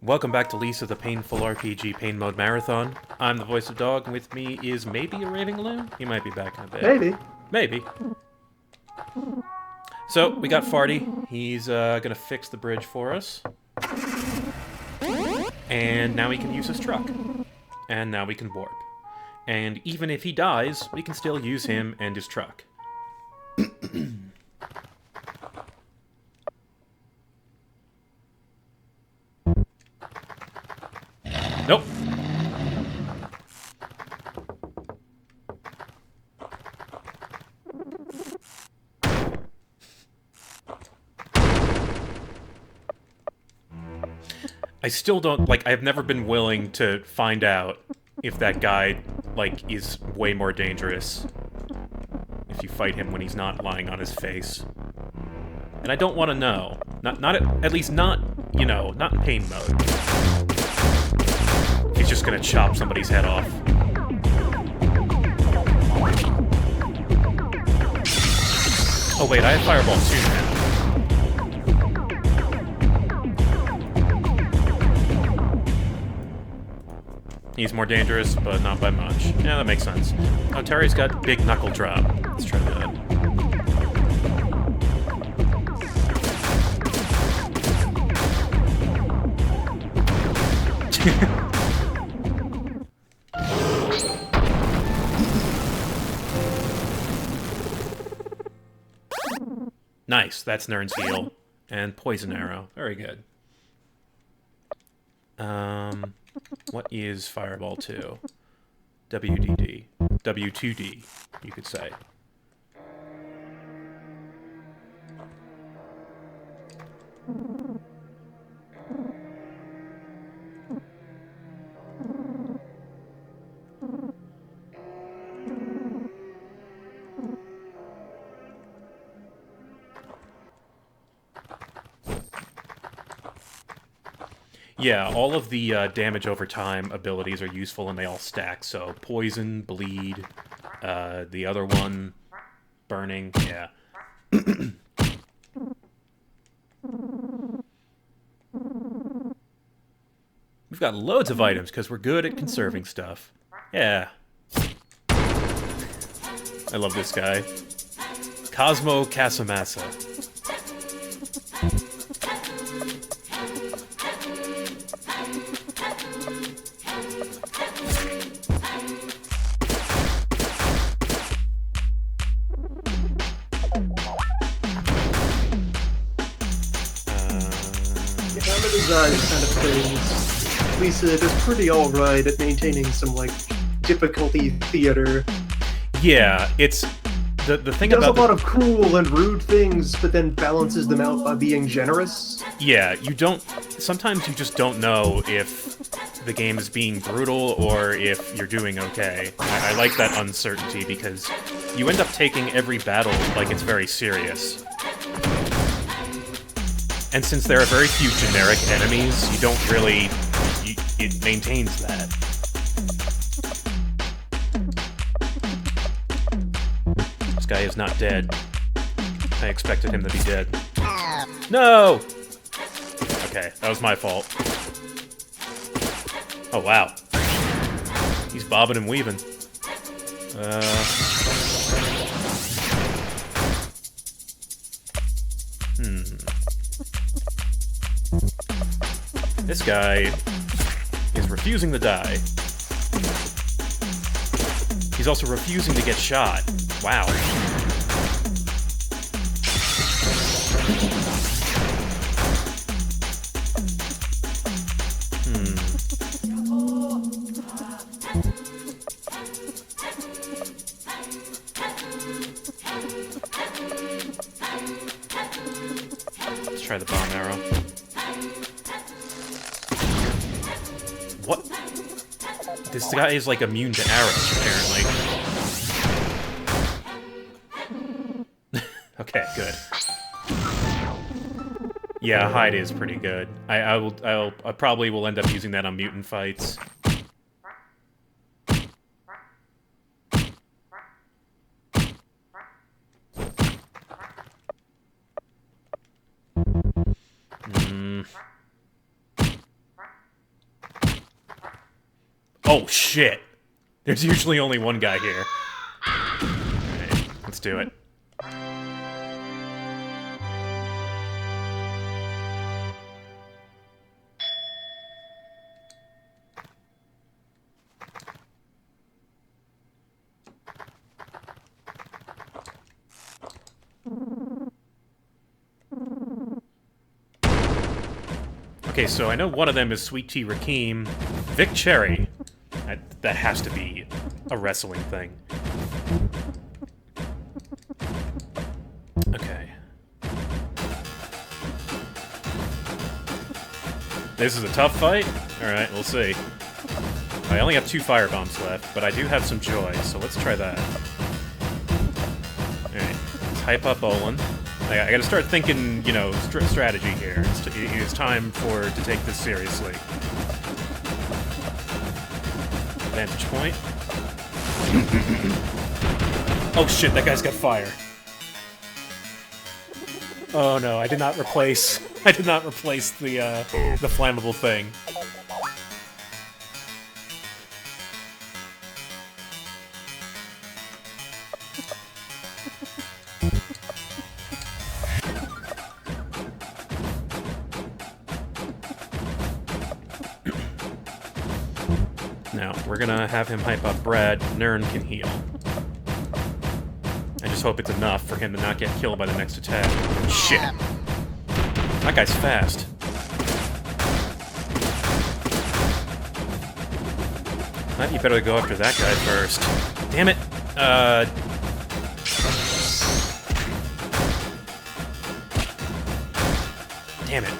Welcome back to Lisa, the Painful RPG Pain Mode Marathon. I'm the voice of Dog, and with me is maybe a Raving Loon? He might be back in a bit. Maybe. Maybe. So, we got Farty. He's gonna fix the bridge for us. And now he can use his truck. And now we can warp. And even if he dies, we can still use him and his truck. Nope. I still don't, I've never been willing to find out if that guy, is way more dangerous if you fight him when he's not lying on his face. And I don't want to know. At least not, not in pain mode. He's just gonna chop somebody's head off. Oh wait, I have Fireball too now. He's more dangerous, but not by much. Yeah, that makes sense. Oh, Terry's got Big Knuckle Drop. Let's try that. Nice, that's Nern's Heal. And Poison Arrow. Very good. What is Fireball 2? WDD. W2D, you could say. Yeah, all of the damage over time abilities are useful and they all stack. So poison, bleed, the other one, burning, yeah. We've got loads of items because we're good at conserving stuff. Yeah. I love this guy. Cosmo Casamassa. Kind of things. Lisa is pretty alright at maintaining some, difficulty theater. Yeah, it's... The thing does about... a lot of cruel and rude things, but then balances them out by being generous. Yeah, you don't... Sometimes you just don't know if the game is being brutal or if you're doing okay. I like that uncertainty because you end up taking every battle like it's very serious. And since there are very few generic enemies, you don't really... it maintains that. This guy is not dead. I expected him to be dead. No! Okay, that was my fault. Oh, wow. He's bobbing and weaving. This guy is refusing to die. He's also refusing to get shot. Wow. Let's try the bomb arrow. What? This guy is immune to arrows, apparently. Okay, good. Yeah, hide is pretty good. I probably will end up using that on mutant fights. Oh, shit. There's usually only one guy here. Alright, let's do it. Okay, so I know one of them is Sweet Tea Rakeem. Vic Cherry. That has to be a wrestling thing. Okay. This is a tough fight? Alright, we'll see. I only have 2 fire bombs left, but I do have some joy, so let's try that. Alright, let's hype up Olin. I gotta start thinking, you know, strategy here. It's time to take this seriously. Vantage point. Oh shit, that guy's got fire. Oh no, I did not replace the flammable thing. Now, we're gonna have him hype up Brad. Nern can heal. I just hope it's enough for him to not get killed by the next attack. Shit. That guy's fast. Might be better to go after that guy first. Damn it. Damn it.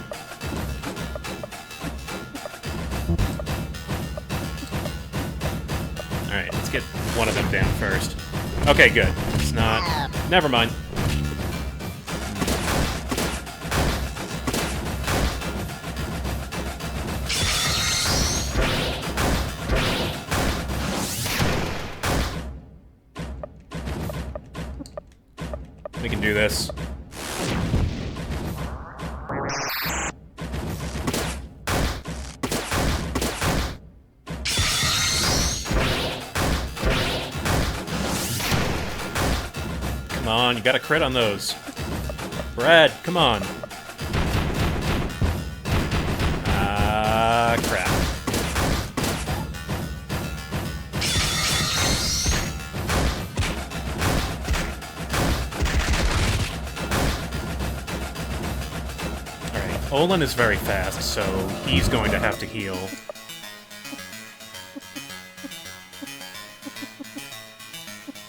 Alright, let's get one of them down first. Okay, good. It's not... Never mind. We can do this. Come on, you got a crit on those. Brad, come on. Ah, crap. Alright, Olin is very fast, so he's going to have to heal.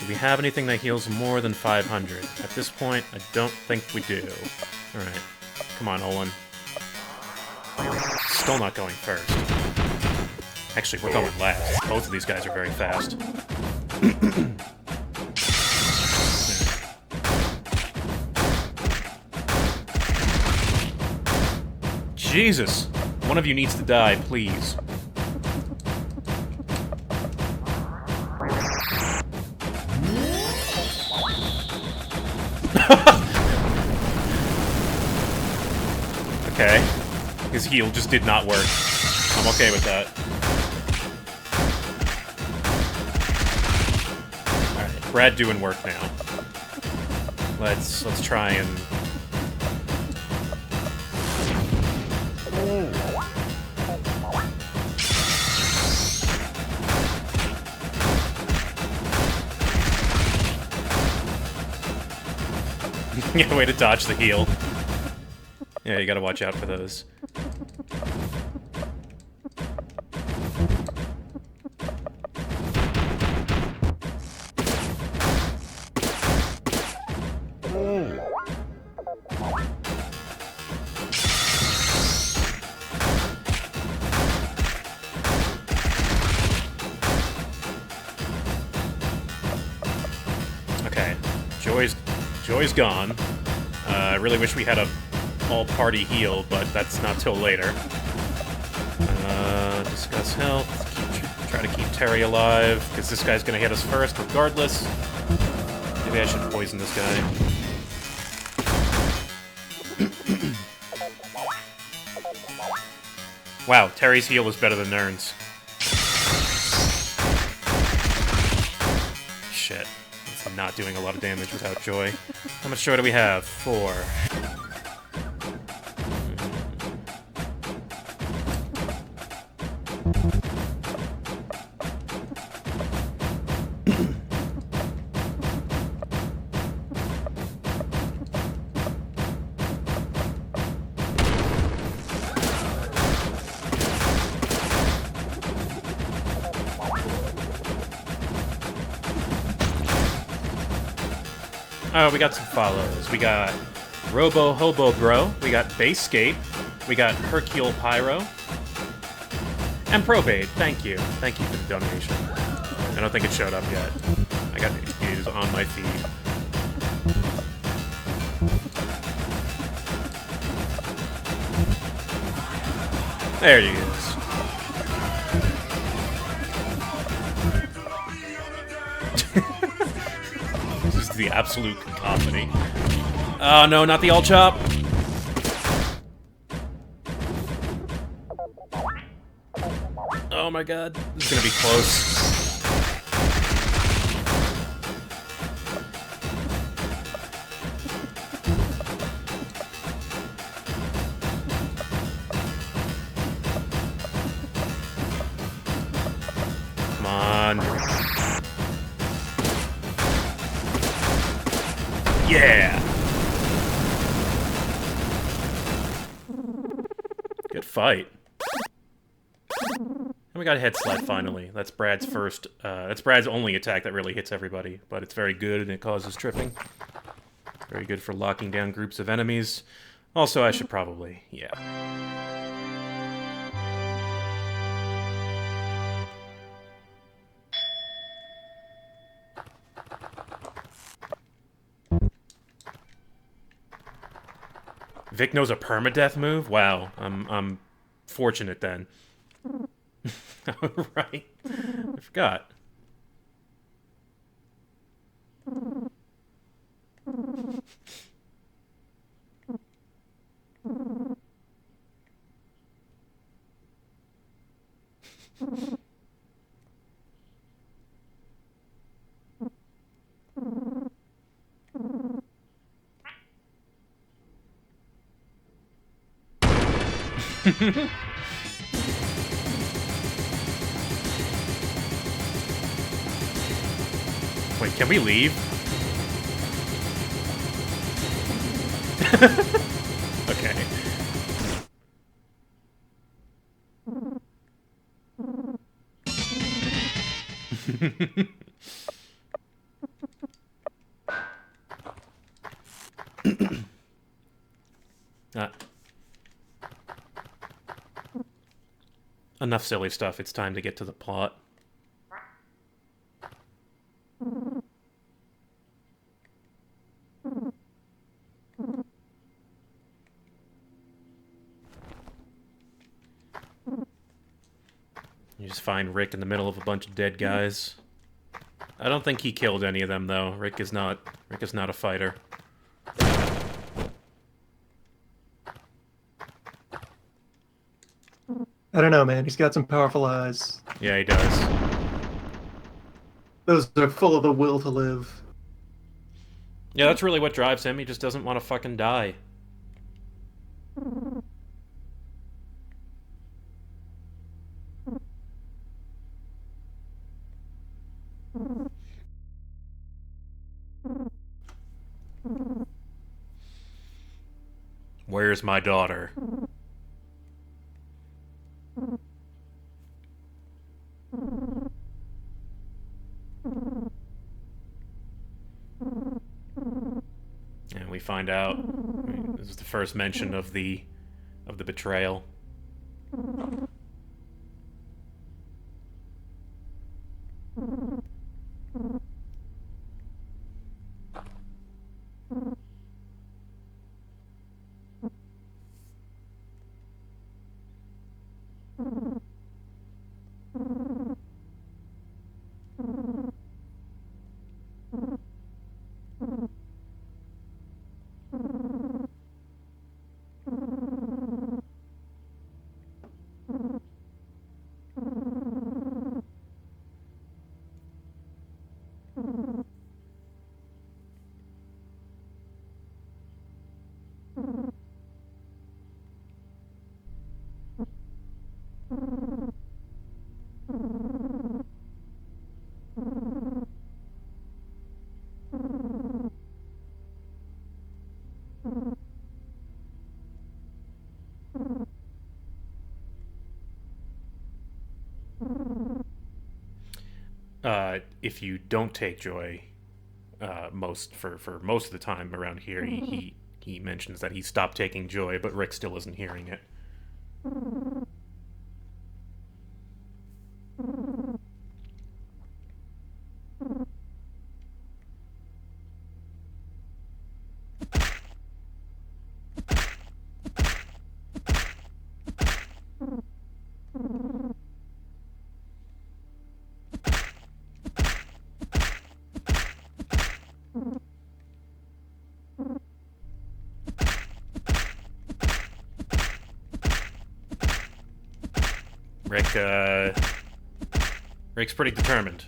Do we have anything that heals more than 500? At this point, I don't think we do. Alright. Come on, Olin. Still not going first. Actually, we're going last. Both of these guys are very fast. Jesus! One of you needs to die, please. Okay. His heal just did not work. I'm okay with that. Alright, Brad doing work now. Let's try and... Yeah, way to dodge the heal. Yeah, you gotta watch out for those. Okay, Joy's gone. I really wish we had a all-party heal, but that's not till later. Discuss health. Try to keep Terry alive, because this guy's gonna hit us first, regardless. Maybe I should poison this guy. Wow, Terry's heal is better than Nern's. shit. It's not doing a lot of damage without joy. How much joy do we have? 4. Oh, we got some follows. We got Robo Hobo Bro. We got Base Skate. We got Hercule Pyro. And Probate. Thank you. Thank you for the donation. I don't think it showed up yet. I got views on my feed. There he is. This is the absolute cacophony. Oh no, not the all chop. Oh my god, this is gonna be close. Come on. Yeah! Good fight. And we got a head slap finally. That's Brad's first, that's Brad's only attack that really hits everybody, but it's very good and it causes tripping. Very good for locking down groups of enemies. Also, I should probably, yeah. Vic knows a permadeath move? Wow, I'm fortunate then. Right. I forgot. Wait, can we leave? Okay. Enough silly stuff. It's time to get to the plot. You just find Rick in the middle of a bunch of dead guys. I don't think he killed any of them, though. Rick is not a fighter. I don't know, man. He's got some powerful eyes. Yeah, he does. Those are full of the will to live. Yeah, that's really what drives him. He just doesn't want to fucking die. Where's my daughter? And we find out this is the first mention of the betrayal. if you don't take joy, for most of the time around here, he mentions that he stopped taking joy, but Rick still isn't hearing it. Rick's pretty determined.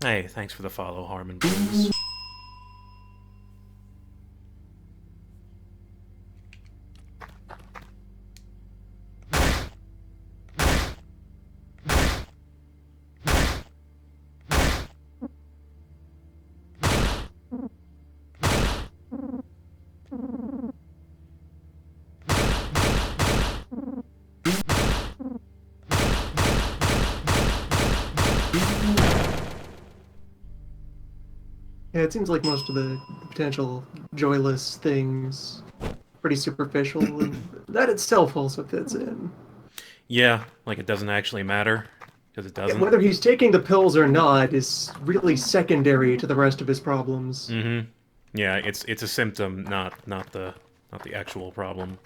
Hey, thanks for the follow, Harmon Blues. Yeah, it seems like most of the potential joyless things pretty superficial, and that itself also fits in. Yeah, like it doesn't actually matter, because it doesn't. Whether he's taking the pills or not is really secondary to the rest of his problems. Mm-hmm. Yeah, it's a symptom, not the actual problem.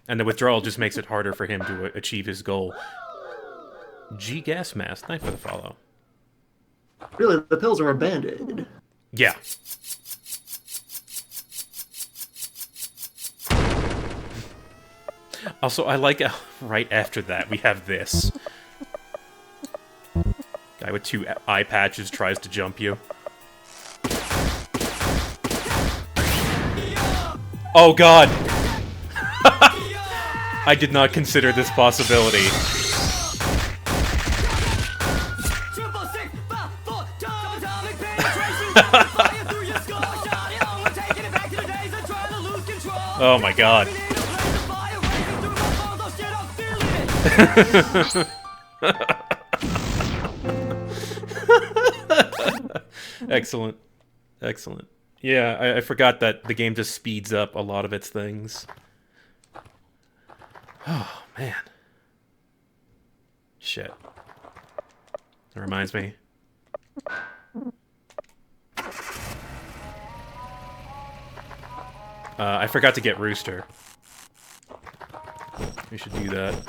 And the withdrawal just makes it harder for him to achieve his goal. G Gas Mask, thanks for the follow. Really, the pills are a band-aid. Yeah. Also, I like right after that we have this. Guy with 2 eye patches tries to jump you. Oh god! I did not consider this possibility. Oh my god. Excellent. Excellent. Yeah, I forgot that the game just speeds up a lot of its things. Oh, man. Shit. That reminds me. I forgot to get Rooster. We should do that.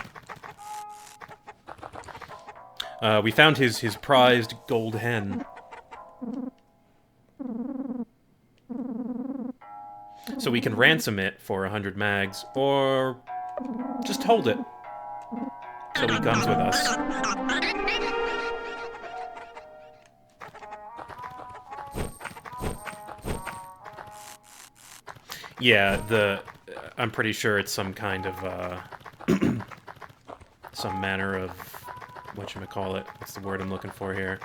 We found his prized gold hen. So we can ransom it for 100 mags, or just hold it. So he comes with us. Yeah, I'm pretty sure it's some kind of, some manner of, whatchamacallit, what's the word I'm looking for here?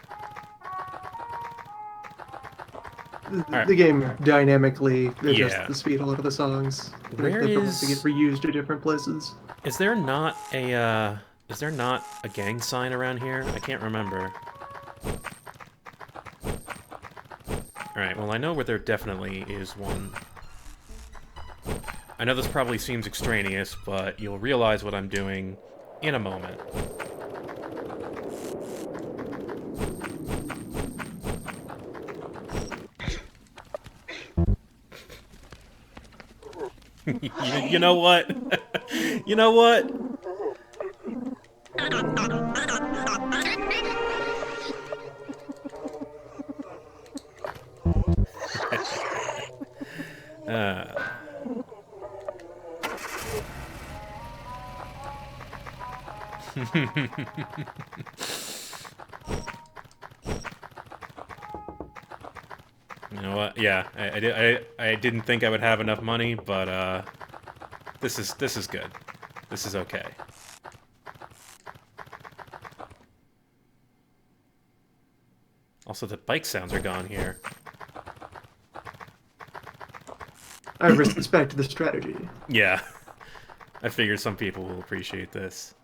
The game dynamically adjusts Yeah. the speed a lot of the songs. Where they is... to get reused at different places. Is there not a gang sign around here? I can't remember. Alright, well I know where there definitely is one. I know this probably seems extraneous, but you'll realize what I'm doing in a moment. You know what? You know what? You know what? Yeah, I didn't think I would have enough money, but this is good. This is okay. Also, the bike sounds are gone here. I respect the strategy. Yeah. I figured some people will appreciate this.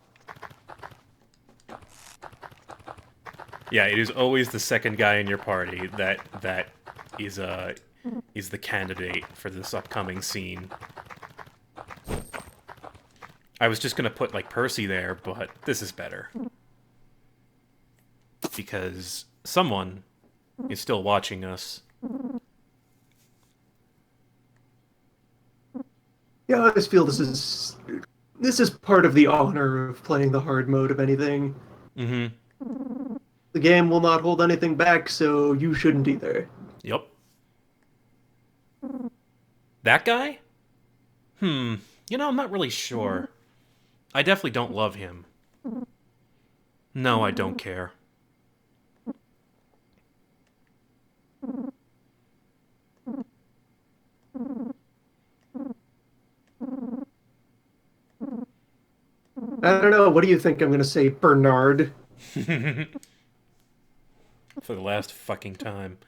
Yeah, it is always the second guy in your party that is the candidate for this upcoming scene. I was just gonna put, like, Percy there, but this is better. Because someone is still watching us. Yeah, I just feel this is part of the honor of playing the hard mode of anything. Mm-hmm. The game will not hold anything back, so you shouldn't either. Yep. That guy? You know, I'm not really sure. I definitely don't love him. No, I don't care. I don't know, what do you think I'm gonna say, Bernard? For the last fucking time.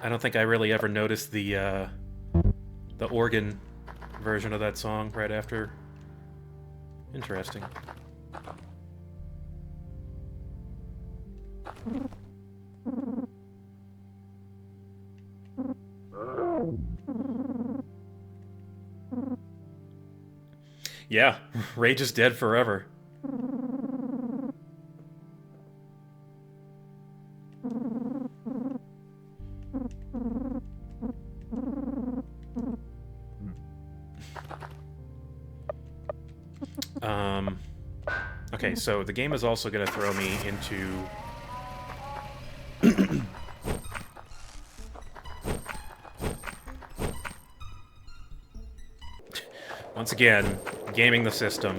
I don't think I really ever noticed the organ version of that song right after. Interesting. Yeah, Rage is dead forever. Okay, so the game is also going to throw me into... Once again, gaming the system.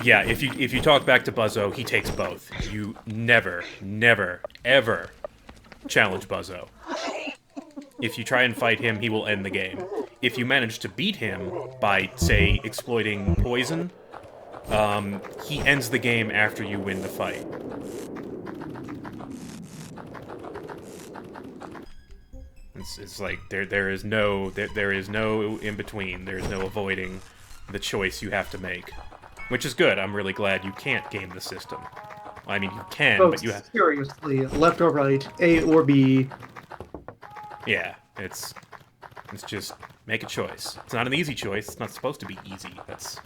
Yeah, if you talk back to Buzzo, he takes both. You never, ever challenge Buzzo. If you try and fight him, he will end the game. If you manage to beat him by, say, exploiting poison, he ends the game after you win the fight. It's like there is no in between. There is no avoiding the choice you have to make, which is good. I'm really glad you can't game the system. I mean, you can, but you have seriously, left or right, A or B. Yeah, it's just make a choice. It's not an easy choice. It's not supposed to be easy. That's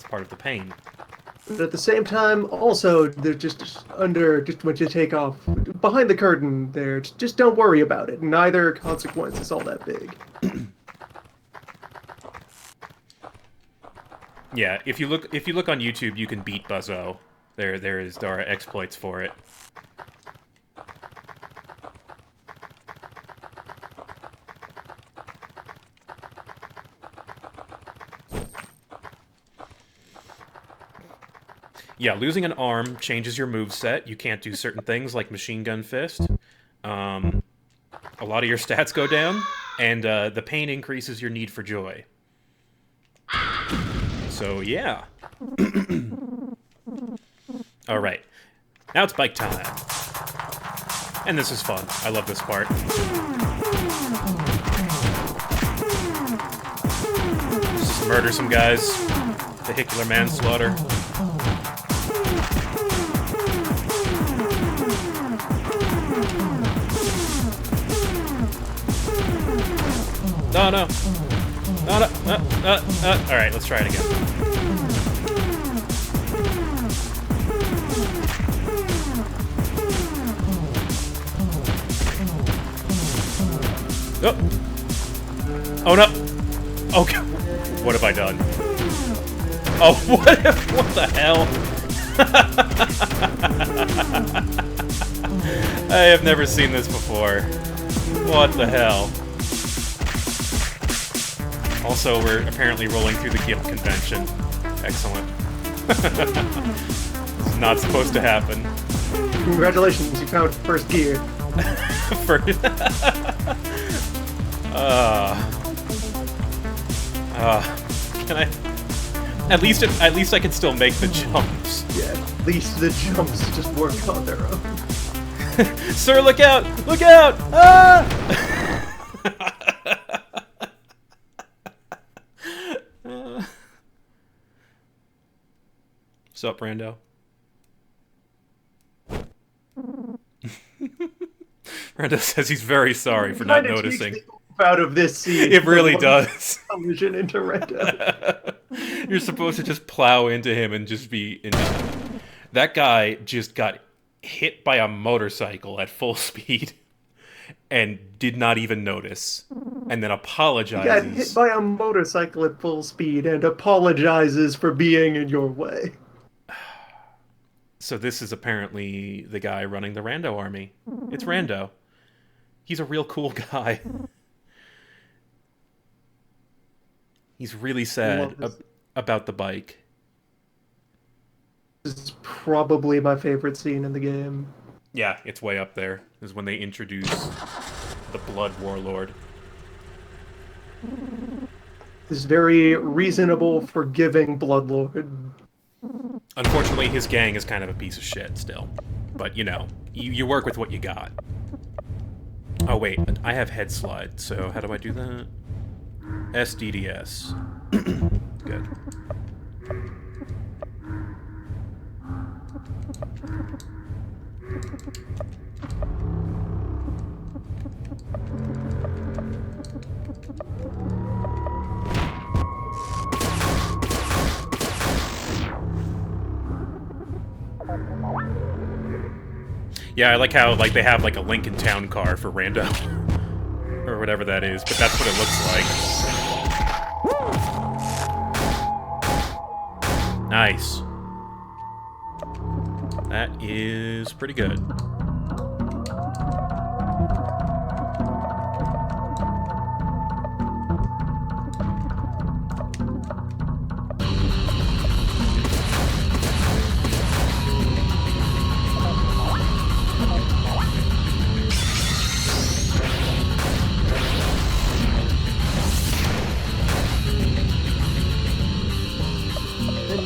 part of the pain. But at the same time, also, they're just when you take off behind the curtain there, just don't worry about it. Neither consequence is all that big. Yeah, if you look on YouTube, you can beat Buzzo. There are exploits for it. Yeah, losing an arm changes your moveset. You can't do certain things like Machine Gun Fist. A lot of your stats go down, and the pain increases your need for joy. So, yeah. Alright. Now it's bike time. And this is fun. I love this part. Just murder some guys. Vehicular manslaughter. No, no. No, no. Alright, let's try it again. Oh. Oh, no. Okay. What have I done? Oh, what the hell? I have never seen this before. What the hell? Also, we're apparently rolling through the guild convention. Excellent. This is not supposed to happen. Congratulations, you found first gear. For can I? At least I can still make the jumps. Yeah, at least the jumps just work on their own. Sir, look out! Look out! Ah! What's up, Rando? Rando says he's very sorry for not noticing. Out of this scene, it really does. Collision into Rando. You're supposed to just plow into him and just be. That guy just got hit by a motorcycle at full speed and did not even notice, and then apologizes. He got hit by a motorcycle at full speed and apologizes for being in your way. So this is apparently the guy running the Rando army. It's Rando. He's a real cool guy. He's really sad about the bike. This is probably my favorite scene in the game. Yeah, it's way up there. This is when they introduce the Blood Warlord. This very reasonable, forgiving Bloodlord. Unfortunately, his gang is kind of a piece of shit still. But, you know, you work with what you got. Oh, wait, I have head slide, so how do I do that? SDDS. Good. Yeah, I like how they have like a Lincoln Town car for Rando. Or whatever that is, but that's what it looks like. Nice. That is pretty good.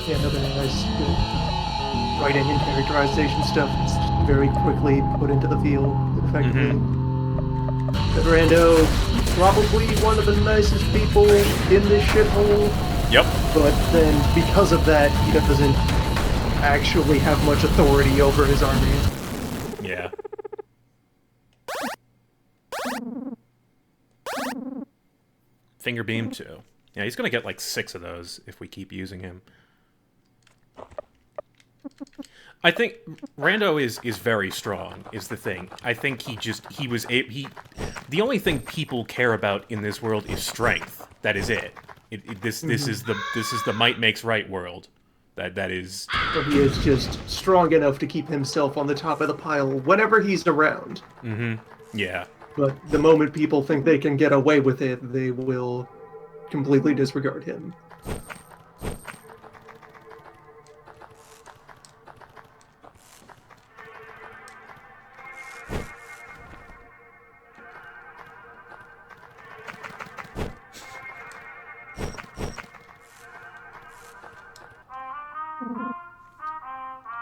Yeah, another nice writing and characterization stuff that's very quickly put into the field effectively. But Rando, probably one of the nicest people in this shithole. Yep. But then, because of that, he doesn't actually have much authority over his army. Yeah. Finger beam too. Yeah, he's gonna get like 6 of those if we keep using him. I think Rando is very strong, is the thing. I think the only thing people care about in this world is strength. That is it. This is the might makes right world. That is. But he is just strong enough to keep himself on the top of the pile whenever he's around. Yeah. But the moment people think they can get away with it, they will completely disregard him.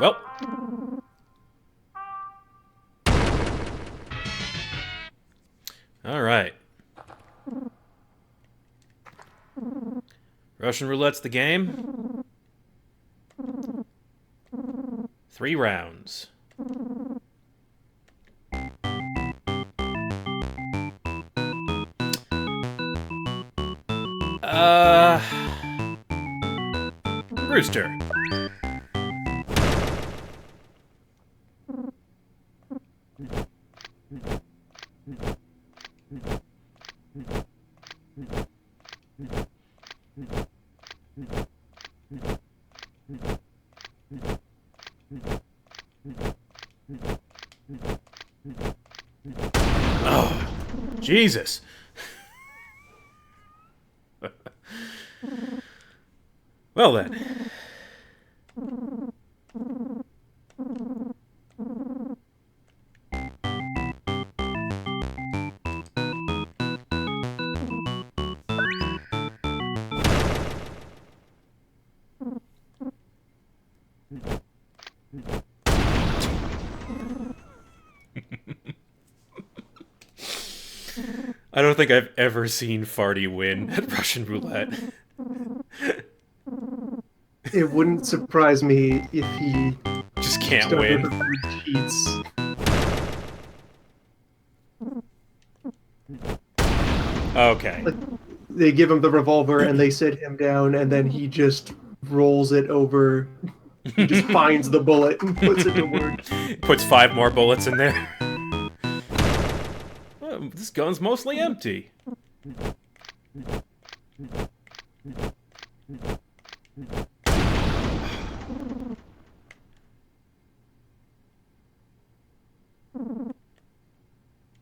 Well. All right. Russian roulette's the game. 3 rounds. Rooster. Oh, Jesus. Well then. I don't think I've ever seen Farty win at Russian roulette. It wouldn't surprise me if he Just can't started win. recording cheats. Okay. Like, they give him the revolver and they sit him down, and then he just rolls it over. He just finds the bullet and puts it to work. Puts 5 more bullets in there. Well, this gun's mostly empty.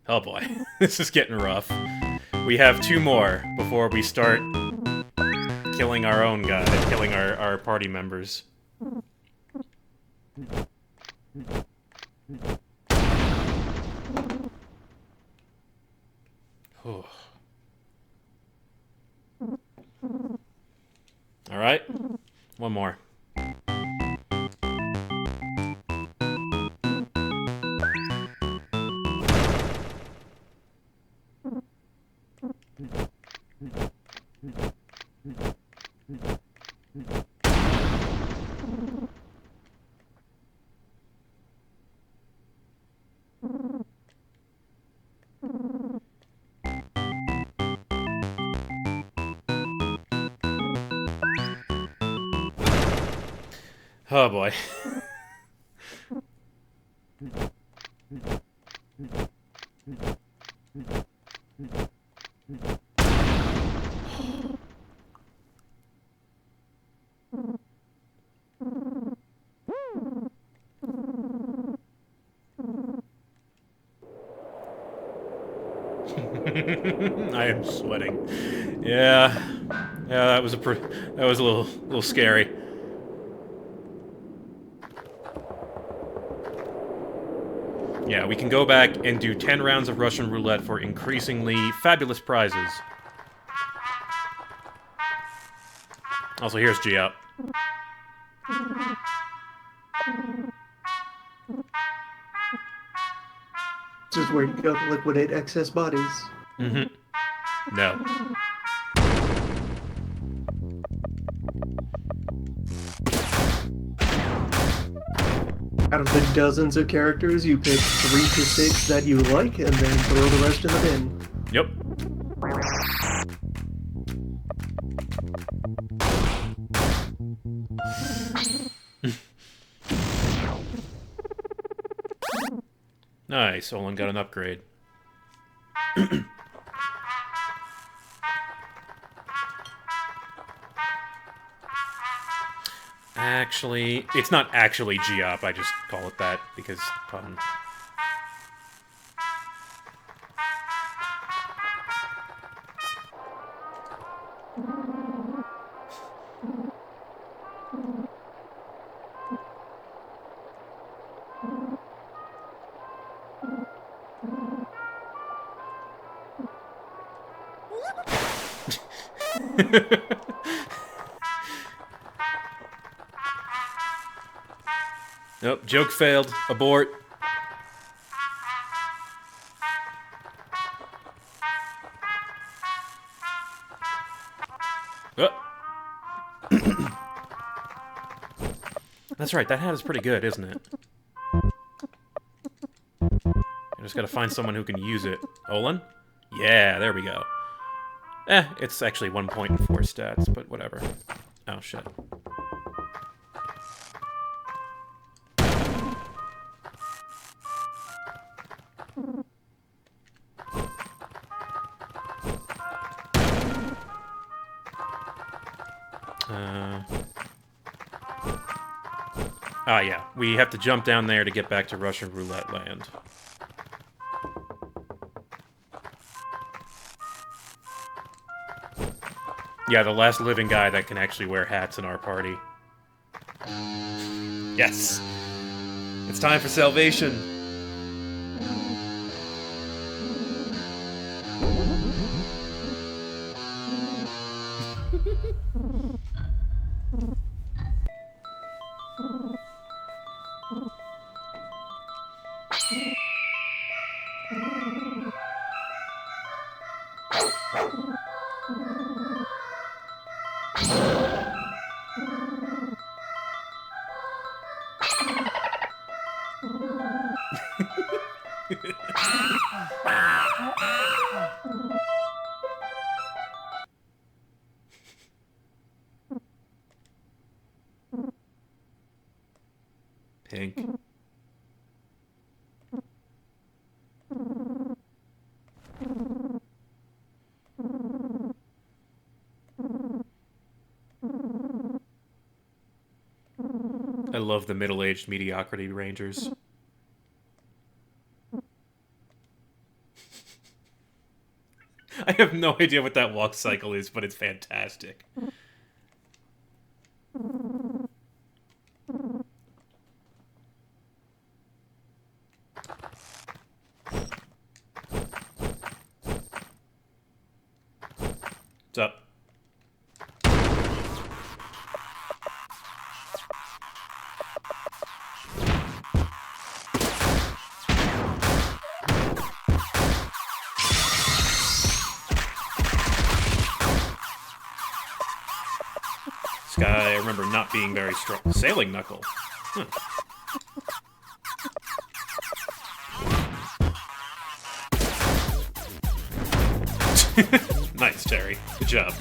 Oh boy, this is getting rough. We have 2 more before we start killing our own guy, killing our party members. Alright, 1 more. Oh boy. I am sweating. Yeah, that was a little scary. Yeah, we can go back and do 10 rounds of Russian roulette for increasingly fabulous prizes. Also, here's G up. This is where you go to liquidate excess bodies. Mm-hmm. No. Out of the dozens of characters, you pick 3 to 6 that you like, and then throw the rest in the bin. Yep. Nice, Olin got an upgrade. Actually, it's not actually G-Op, I just call it that because pun. Nope, joke failed. Abort. That's right, that hat is pretty good, isn't it? I just gotta find someone who can use it. Olin? Yeah, there we go. It's actually 1 point and 4 stats, but whatever. Oh, shit. Yeah, we have to jump down there to get back to Russian roulette land. Yeah, the last living guy that can actually wear hats in our party. Yes! It's time for salvation! Pink. I love the middle-aged mediocrity rangers. I have no idea what that walk cycle is, but it's fantastic. What's up? This guy, I remember not being very strong. Sailing Knuckle. Huh. Nice, Terry. Good job.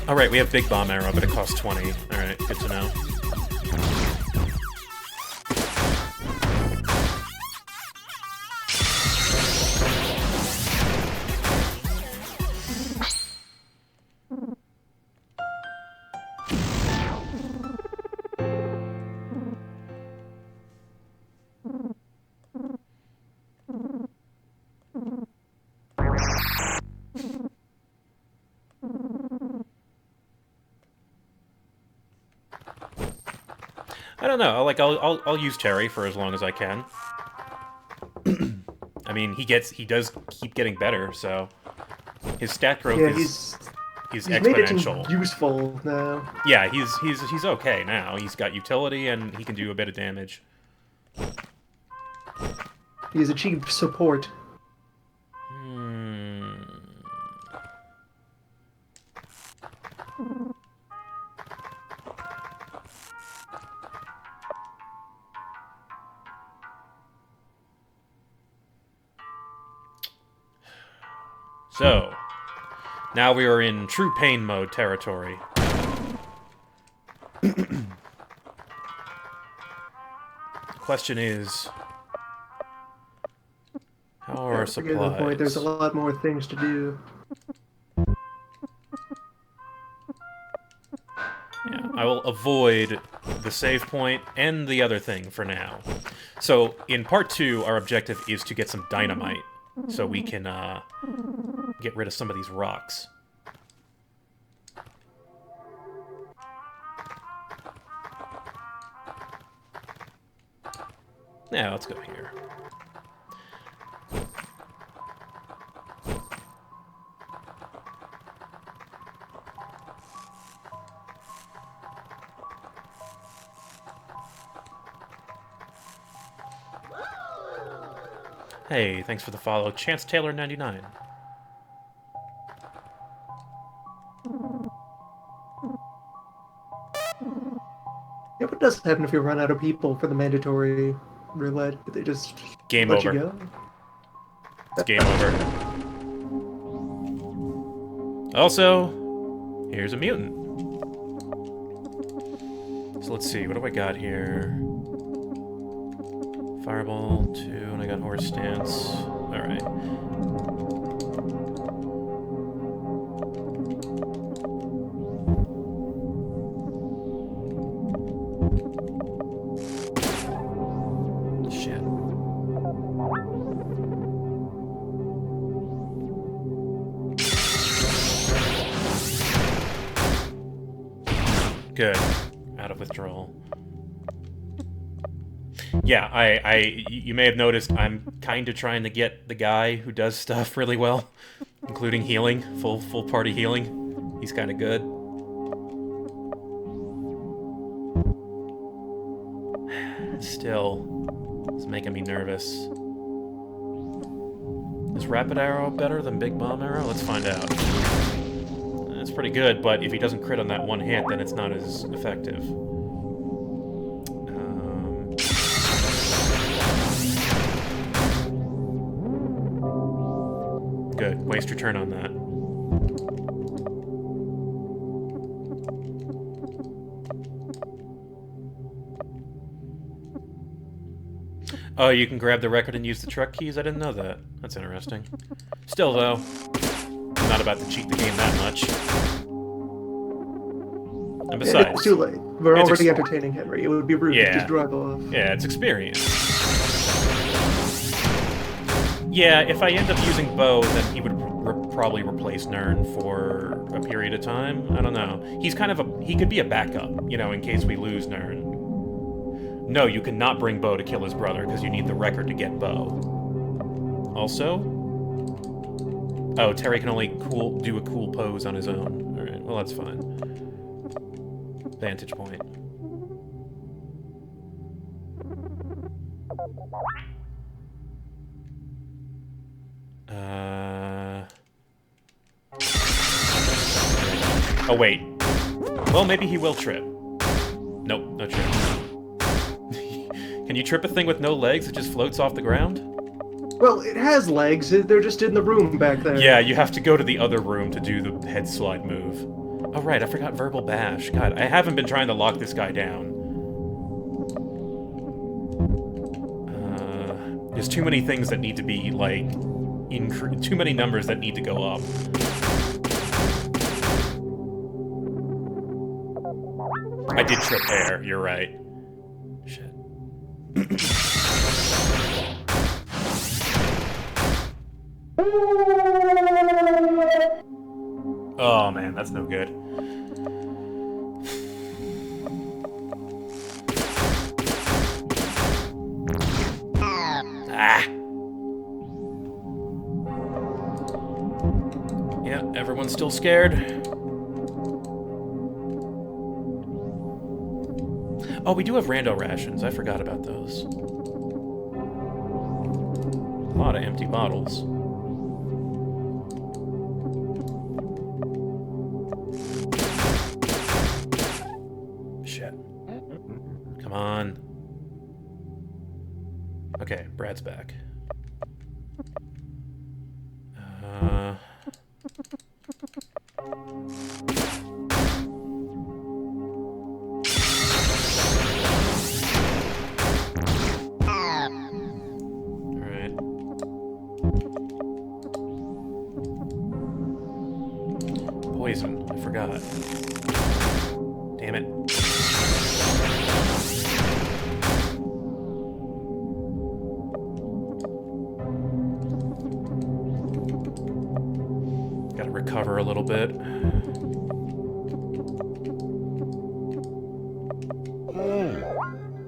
Alright, we have Big Bomb Arrow, but it costs 20. Alright, good to know. I don't know. I'll use Terry for as long as I can. I mean, he does keep getting better, so his stat growth is exponential. Made it useful now. Yeah, he's okay now. He's got utility and he can do a bit of damage. He's achieved support. So, now we are in true pain mode territory. Question is, how are our supplies? The point, there's a lot more things to do. Yeah, I will avoid the save point and the other thing for now. So, in part 2, our objective is to get some dynamite, so we can get rid of some of these rocks. Yeah, let's go here. Hey, thanks for the follow. Chance Taylor 99. Yeah, what does happen if you run out of people for the mandatory roulette? Do they just Game let over. you go? It's game over. Also, here's a mutant. So let's see, what do I got here? Fireball, 2, and I got horse stance. Alright. Shit. Good. Out of withdrawal. Yeah, you may have noticed I'm kind of trying to get the guy who does stuff really well, including healing, full party healing. He's kind of good. Still, it's making me nervous. Is Rapid Arrow better than Big Bomb Arrow? Let's find out. It's pretty good, but if he doesn't crit on that one hit, then it's not as effective. Good. Waste your turn on that. Oh, you can grab the record and use the truck keys? I didn't know that. That's interesting. Still, though, I'm not about to cheat the game that much. And besides... it's too late. We're already entertaining Henry. It would be rude to just drive off. Yeah, it's experience. Yeah, if I end up using Bo, then he would probably replace Nern for a period of time. I don't know. He's kind of a... He could be a backup, you know, in case we lose Nern. No, you cannot bring Bo to kill his brother, because you need the record to get Bo. Also... Oh, Terry can only do a cool pose on his own. Alright, well that's fine. Vantage point. Oh, wait. Well, maybe he will trip. Nope, no trip. Can you trip a thing with no legs that just floats off the ground? Well, it has legs. They're just in the room back there. Yeah, you have to go to the other room to do the head slide move. Oh, right, I forgot Verbal Bash. God, I haven't been trying to lock this guy down. There's too many things that need to be, like, too many numbers that need to go up. I did trip there, you're right. Shit. Oh man, that's no good. Ah! Yeah, everyone's still scared. Oh, we do have rando rations. I forgot about those. A lot of empty bottles. Shit. Come on. Okay, Brad's back. Alright. Poison. I forgot. Damn it. Gotta recover a little bit.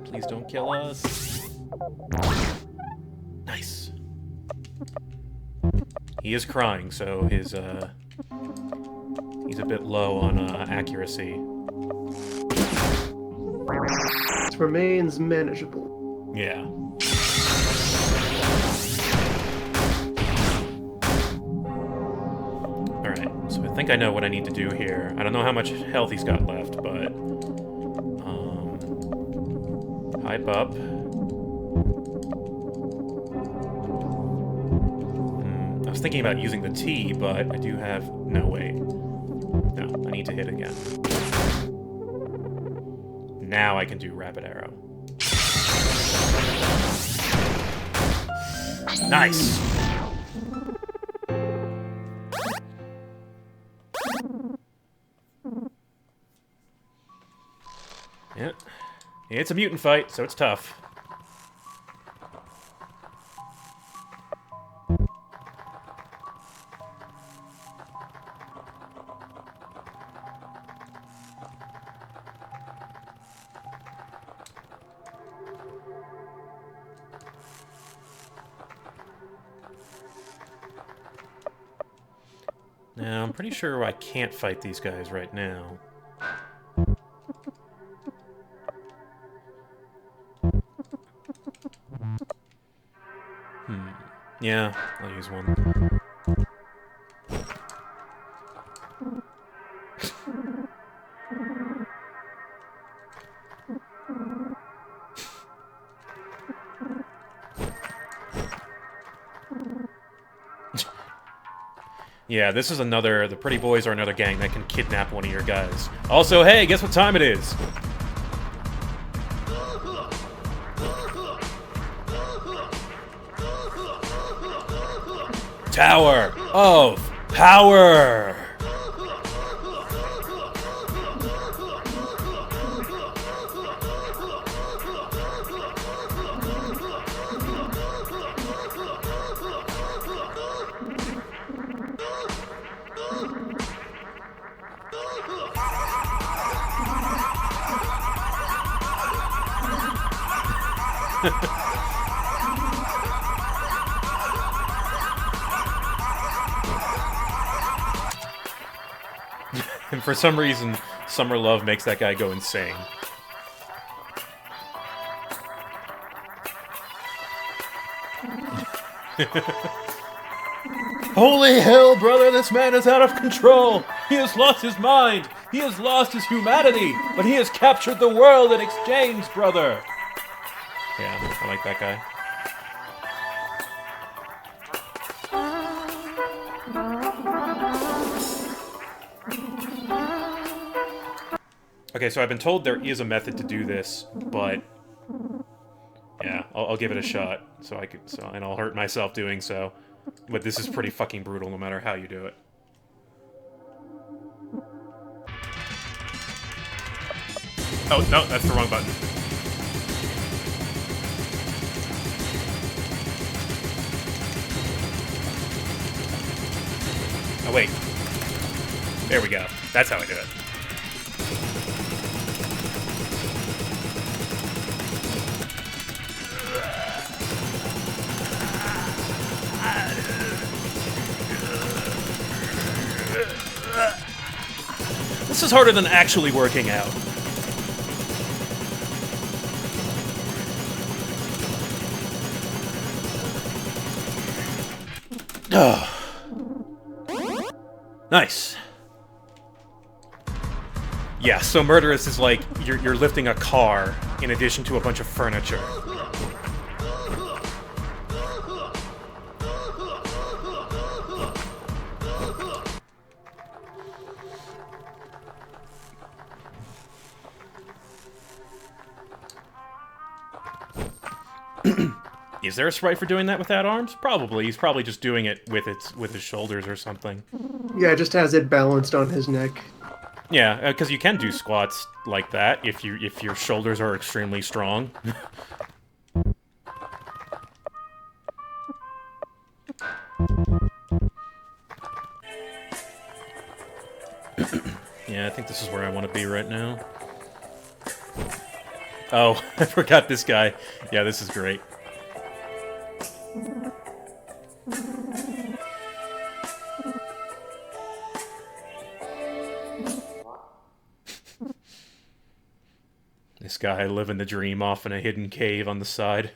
Please don't kill us. Nice. He is crying, so he's a bit low on accuracy. It remains manageable. Yeah. Alright, so I think I know what I need to do here. I don't know how much health he's got left, but... hype up. I was thinking about using the T, but I do have... No, wait. No, I need to hit again. Now I can do Rapid Arrow. Nice! Yeah. It's a mutant fight, so it's tough. Now, I'm pretty sure I can't fight these guys right now. Yeah, I'll use one. Yeah, this is another... The Pretty Boys are another gang that can kidnap one of your guys. Also, hey, guess what time it is? Tower of Power! And for some reason, Summer Love makes that guy go insane. Holy hell, brother, this man is out of control! He has lost his mind! He has lost his humanity! But he has captured the world in exchange, brother! Yeah, I like that guy. Okay, so I've been told there is a method to do this, but yeah, I'll give it a shot. And I'll hurt myself doing so. But this is pretty fucking brutal, no matter how you do it. Oh no, that's the wrong button. Oh wait, there we go. That's how I do it. This is harder than actually working out. Oh. Nice. Yeah, so Murderous is like you're lifting a car in addition to a bunch of furniture. Is there a sprite for doing that without arms? Probably. He's probably just doing it with his shoulders or something. Yeah, it just has it balanced on his neck. Yeah, because you can do squats like that if your shoulders are extremely strong. Yeah, I think this is where I want to be right now. Oh, I forgot this guy. Yeah, this is great. This guy living the dream off in a hidden cave on the side.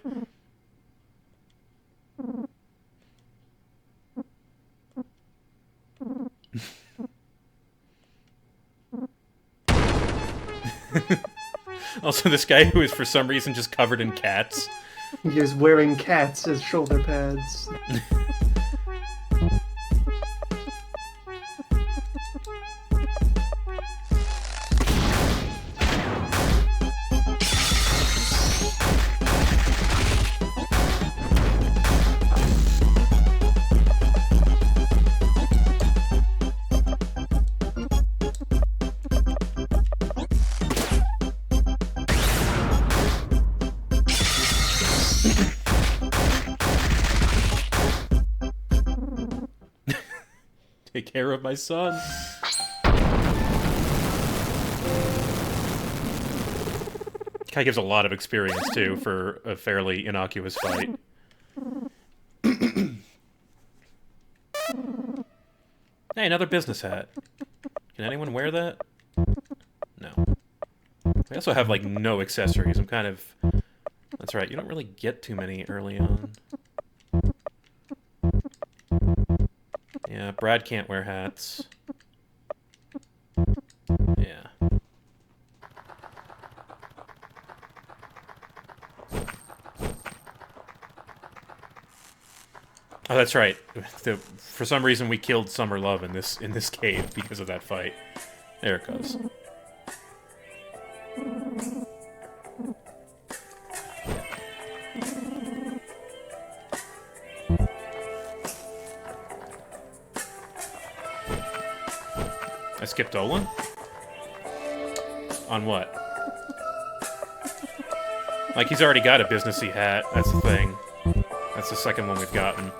Also, this guy who is for some reason just covered in cats. He is wearing cats as shoulder pads. Take care of my son. Guy gives a lot of experience, too, for a fairly innocuous fight. Hey, another business hat. Can anyone wear that? No. I also have, like, no accessories. I'm kind of... That's right, you don't really get too many early on. Yeah, Brad can't wear hats. Yeah. Oh, that's right. For some reason, we killed Summer Love in this cave because of that fight. There it goes. skipped Olin? On what? Like, he's already got a businessy hat. That's the thing. That's the second one we've gotten.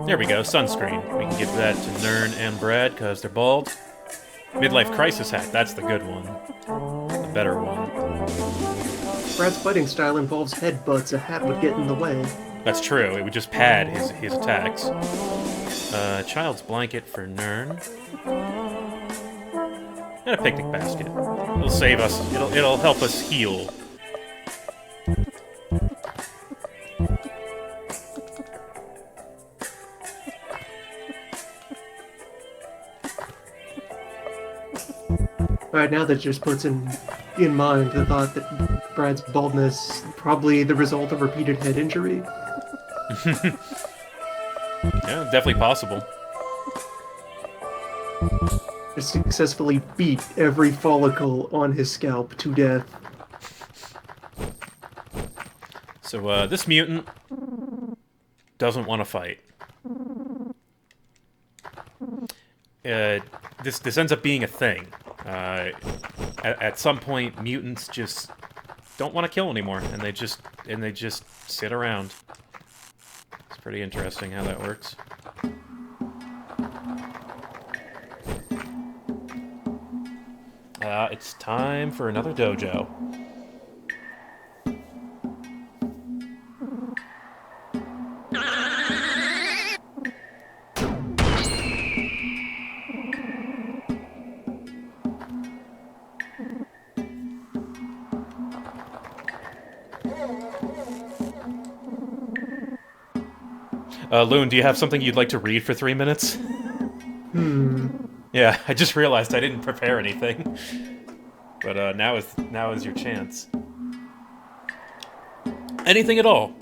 There we go, sunscreen. We can give that to Nern and Brad, because they're bald. Midlife crisis hat, that's the good one. The better one. Brad's fighting style involves headbutts. A hat would get in the way. That's true, it would just pad his attacks. Child's blanket for Nern. And a picnic basket. It'll save us, it'll help us heal. Alright, now that just puts in mind the thought that Brad's baldness is probably the result of repeated head injury. Yeah, definitely possible. Just successfully beat every follicle on his scalp to death. So, this mutant doesn't want to fight. This ends up being a thing. At some point, mutants just don't want to kill anymore, and they just sit around. It's pretty interesting how that works. It's time for another dojo. Loon, do you have something you'd like to read for 3 minutes? Yeah, I just realized I didn't prepare anything. But now is your chance. Anything at all.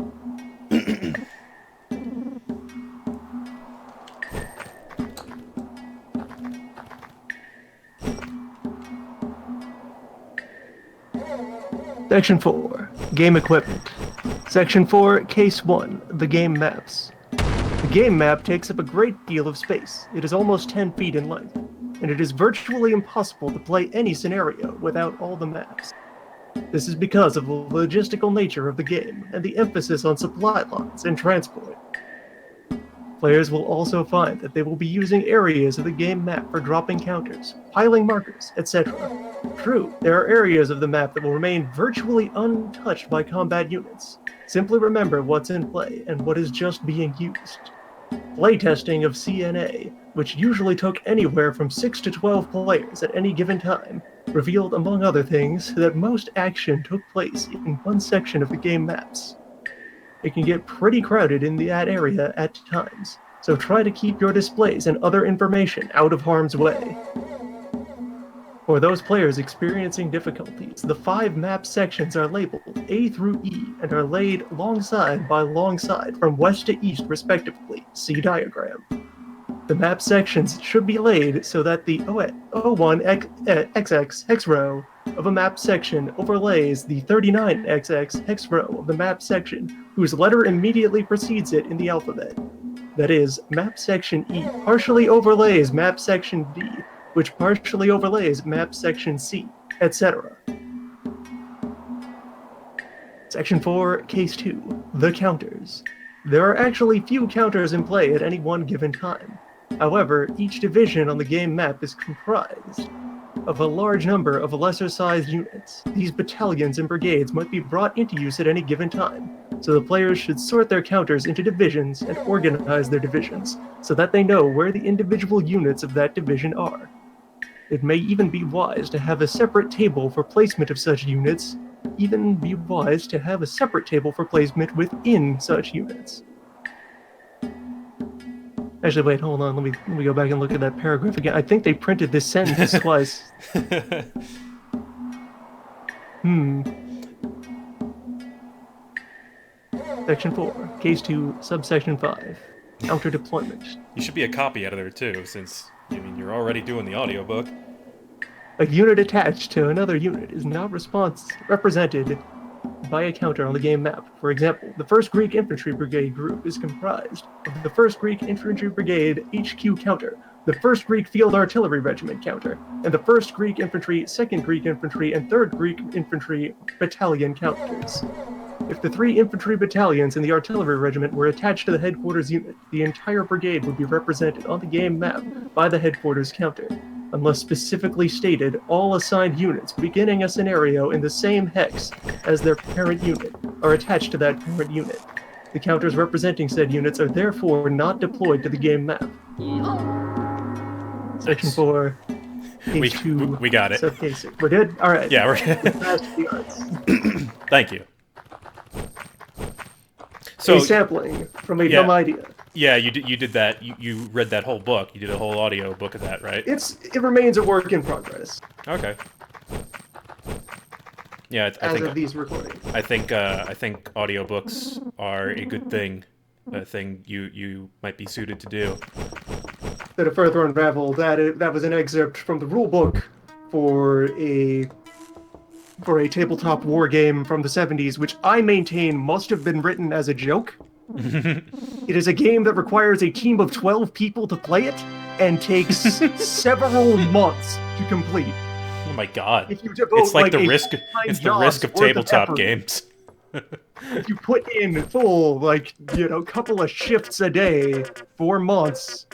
Section 4, Game Equipment. Section 4, Case 1, the game maps. The game map takes up a great deal of space. It is almost 10 feet in length, and it is virtually impossible to play any scenario without all the maps. This is because of the logistical nature of the game and the emphasis on supply lines and transport. Players will also find that they will be using areas of the game map for dropping counters, piling markers, etc. True, there are areas of the map that will remain virtually untouched by combat units. Simply remember what's in play and what is just being used. Playtesting of CNA, which usually took anywhere from 6 to 12 players at any given time, revealed, among other things, that most action took place in one section of the game maps. It can get pretty crowded in that area at times, so try to keep your displays and other information out of harm's way. For those players experiencing difficulties, the 5 map sections are labeled A through E and are laid longside by longside from west to east respectively. See diagram. The map sections should be laid so that the O1XX hex row of a map section overlays the 39XX hex row of the map section, whose letter immediately precedes it in the alphabet. That is, map section E partially overlays map section D, which partially overlays map section C, etc. Section 4, Case 2, the counters. There are actually few counters in play at any one given time. However, each division on the game map is comprised of a large number of lesser-sized units. These battalions and brigades might be brought into use at any given time, so the players should sort their counters into divisions and organize their divisions, so that they know where the individual units of that division are. It may even be wise to have a separate table for placement of such units, even be wise to have a separate table for placement within such units. Actually, wait, hold on, let me go back and look at that paragraph again. I think they printed this sentence twice. Section 4, Case 2, Subsection 5. counter deployment. You should be a copy editor too, since I mean you're already doing the audiobook. A unit attached to another unit is not represented by a counter on the game map. For example, the 1st Greek Infantry Brigade group is comprised of the 1st Greek Infantry Brigade HQ counter, the 1st Greek Field Artillery Regiment counter, and the 1st Greek Infantry, 2nd Greek Infantry, and 3rd Greek Infantry Battalion counters. If the 3 infantry battalions and the artillery regiment were attached to the headquarters unit, the entire brigade would be represented on the game map by the headquarters counter. Unless specifically stated, all assigned units beginning a scenario in the same hex as their parent unit are attached to that parent unit. The counters representing said units are therefore not deployed to the game map. Section 4, page 2. We got it. Subcase 6. We're good? Alright. Yeah, we're good. Thank you. So, a sampling from a dumb idea. Yeah, you did that. You read that whole book. You did a whole audio book of that, right? It remains a work in progress. Okay. Yeah, I as think of these recordings. I think audiobooks are a good thing. A thing you might be suited to do. To further unravel, that was an excerpt from the rulebook for a tabletop war game from the 70s, which I maintain must have been written as a joke. It is a game that requires a team of 12 people to play it, and takes several months to complete. Oh my god! If you devote, it's like the risk. It's the risk of tabletop games. If you put in full, couple of shifts a day, 4 months,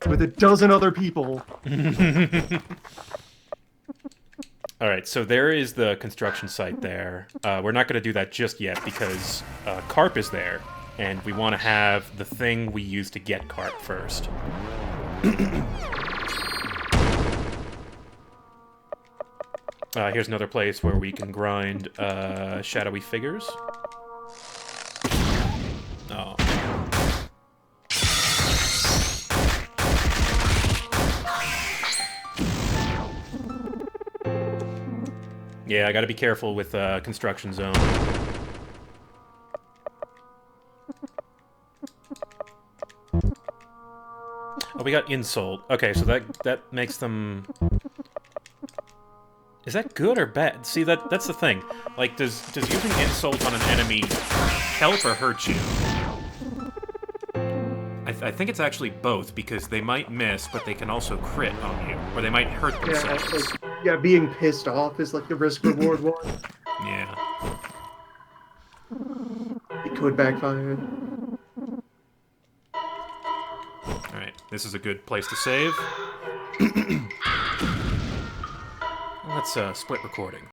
with a dozen other people. All right, so there is the construction site there. We're not going to do that just yet because Carp is there, and we want to have the thing we use to get Carp first. Here's another place where we can grind shadowy figures. Oh. Yeah, I gotta be careful with construction zone. Oh, we got insult. Okay, so that makes them... Is that good or bad? See, that's the thing. Like, does using insult on an enemy help or hurt you? I think it's actually both, because they might miss, but they can also crit on you, or they might hurt themselves. Yeah, being pissed off is like the risk-reward one. Yeah. It could backfire. Alright, this is a good place to save. Let's split recording.